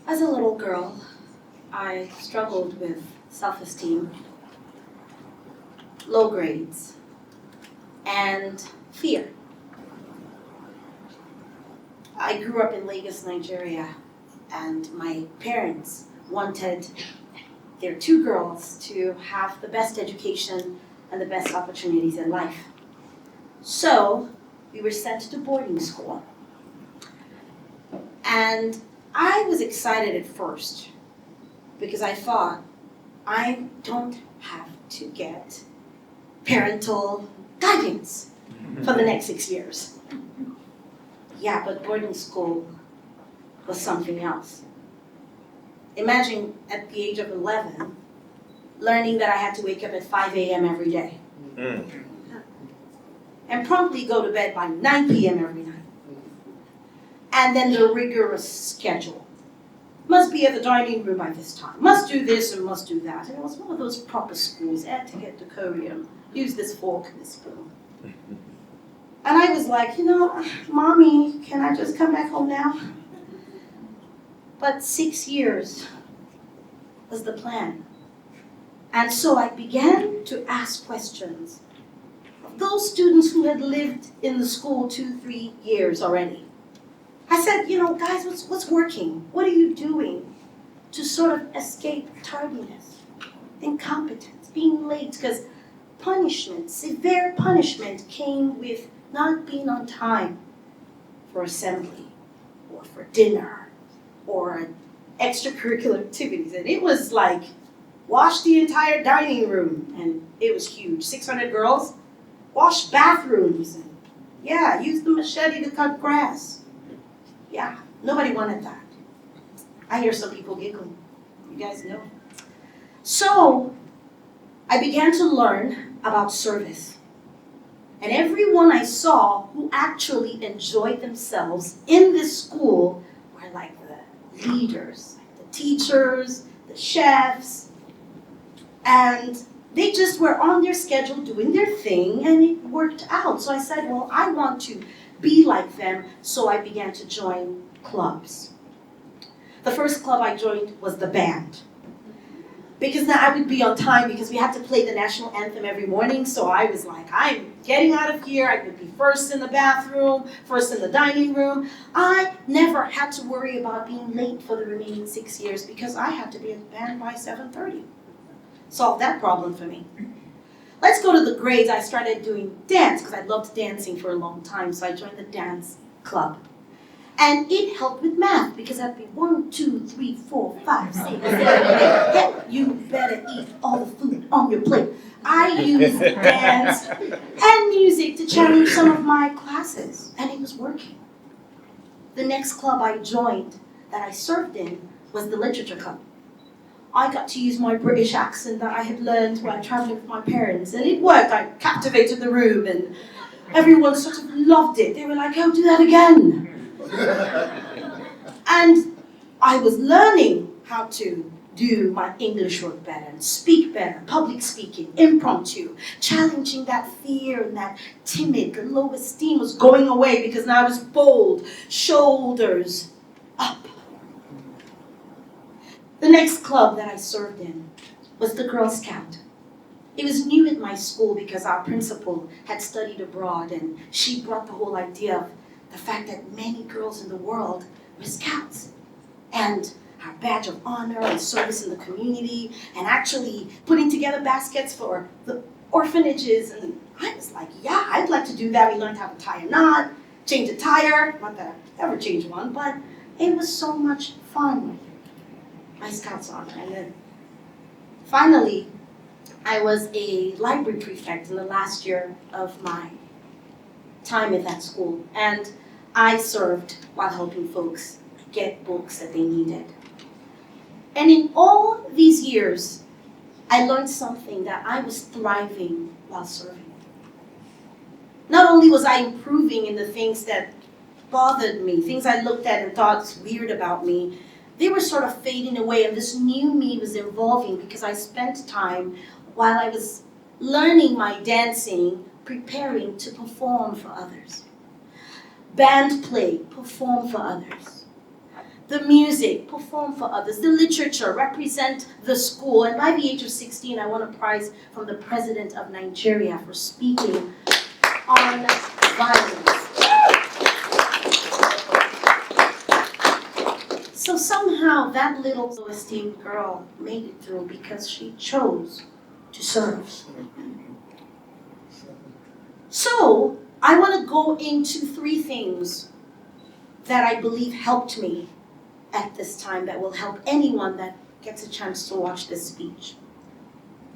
As a little girl, I struggled with self-esteem, low grades, and fear. I grew up in Lagos, Nigeria, and my parents wanted their two girls to have the best education and the best opportunities in life. So we were sent to boarding school. And I was excited at first because I thought, I don't have to get parental guidance for the next 6 years. Yeah, but boarding school was something else. Imagine at the age of 11, learning that I had to wake up at 5 a.m. every day. And promptly go to bed by 9 p.m. every night. And then the rigorous schedule. Must be at the dining room by this time. Must do this and must do that. And it was one of those proper schools, etiquette, decorum. Use this fork and this spoon. And I was like, Mommy, can I just come back home now? But 6 years was the plan. And so I began to ask questions of those students who had lived in the school 2-3 years already. I said, guys, what's working? What are you doing to sort of escape tardiness, incompetence, being late? Because punishment, severe punishment came with not being on time for assembly or for dinner or extracurricular activities. And it was like, wash the entire dining room, and it was huge. 600 girls, wash bathrooms, and use the machete to cut grass. Yeah, nobody wanted that. I hear some people giggling. You guys know. So I began to learn about service. And everyone I saw who actually enjoyed themselves in this school were like the leaders, the teachers, the chefs, and they just were on their schedule doing their thing, and it worked out. So I said, well, I want to be like them, so I began to join clubs. The first club I joined was the band. Because now I would be on time because we had to play the national anthem every morning, so I was like, I'm getting out of here. I could be first in the bathroom, first in the dining room. I never had to worry about being late for the remaining 6 years because I had to be at the band by 7:30. Solved that problem for me. Let's go to the grades. I started doing dance because I loved dancing for a long time, so I joined the dance club. And it helped with math because I'd be 1, 2, 3, 4, 5, 6, 7, 8. Yeah, you better eat all the food on your plate. I used dance and music to challenge some of my classes, and it was working. The next club I joined that I served in was the literature club. I got to use my British accent that I had learned while traveling with my parents, and it worked. I captivated the room, and everyone sort of loved it. They were like, oh, do that again. And I was learning how to do my English work better, and speak better, public speaking, impromptu, challenging that fear and that timid, the low esteem was going away because now I was bold, shoulders up. The next club that I served in was the Girl Scout. It was new at my school because our principal had studied abroad, and she brought the whole idea of the fact that many girls in the world were scouts. And our badge of honor and service in the community, and actually putting together baskets for the orphanages. And I was like, yeah, I'd like to do that. We learned how to tie a knot, change a tire. Not that I've ever changed one, but it was so much fun. My Scouts honor. And then finally, I was a library prefect in the last year of my time at that school. And I served while helping folks get books that they needed. And in all these years, I learned something, that I was thriving while serving. Not only was I improving in the things that bothered me, things I looked at and thought was weird about me, they were sort of fading away, and this new me was evolving because I spent time while I was learning my dancing, preparing to perform for others. Band play, perform for others. the music, perform for others, the literature, represent the school. And by the age of 16, I won a prize from the president of Nigeria for speaking on violence. So somehow that little low-esteemed girl made it through because she chose to serve. So I want to go into 3 things that I believe helped me at this time that will help anyone that gets a chance to watch this speech.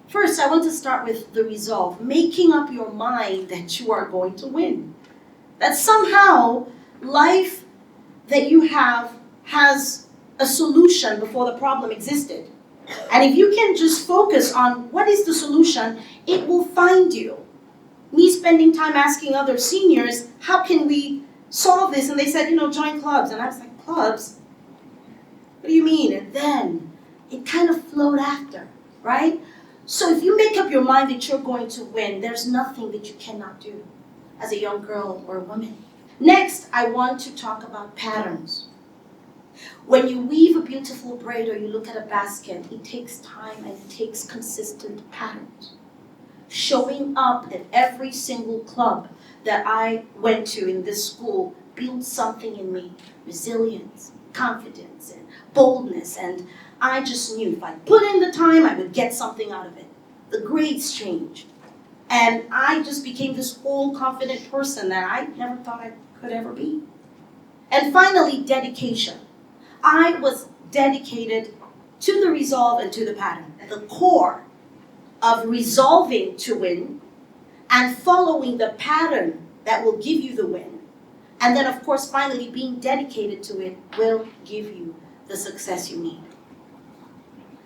First, I want to start with the resolve, making up your mind that you are going to win. That somehow life that you have has a solution before the problem existed. And if you can just focus on what is the solution, it will find you. Me spending time asking other seniors, how can we solve this? And they said, join clubs. And I was like, clubs? What do you mean? And then it kind of flowed after, right? So if you make up your mind that you're going to win, there's nothing that you cannot do as a young girl or a woman. Next, I want to talk about patterns. When you weave a beautiful braid or you look at a basket, it takes time and it takes consistent patterns. Showing up at every single club that I went to in this school built something in me. Resilience, confidence, and boldness. And I just knew if I put in the time, I would get something out of it. The grades changed. And I just became this whole confident person that I never thought I could ever be. And finally, dedication. I was dedicated to the resolve and to the pattern. At the core of resolving to win and following the pattern that will give you the win. And then, of course, finally, being dedicated to it will give you the success you need.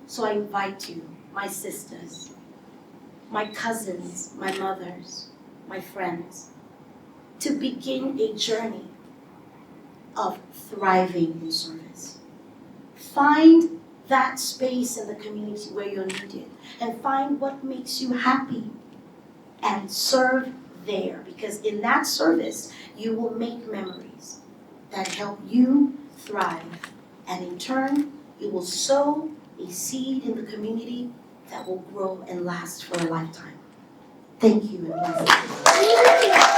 So I invite you, my sisters, my cousins, my mothers, my friends, to begin a journey of thriving in service. Find that space in the community where you're needed and find what makes you happy and serve there, because in that service you will make memories that help you thrive, and in turn you will sow a seed in the community that will grow and last for a lifetime. Thank you and bless you.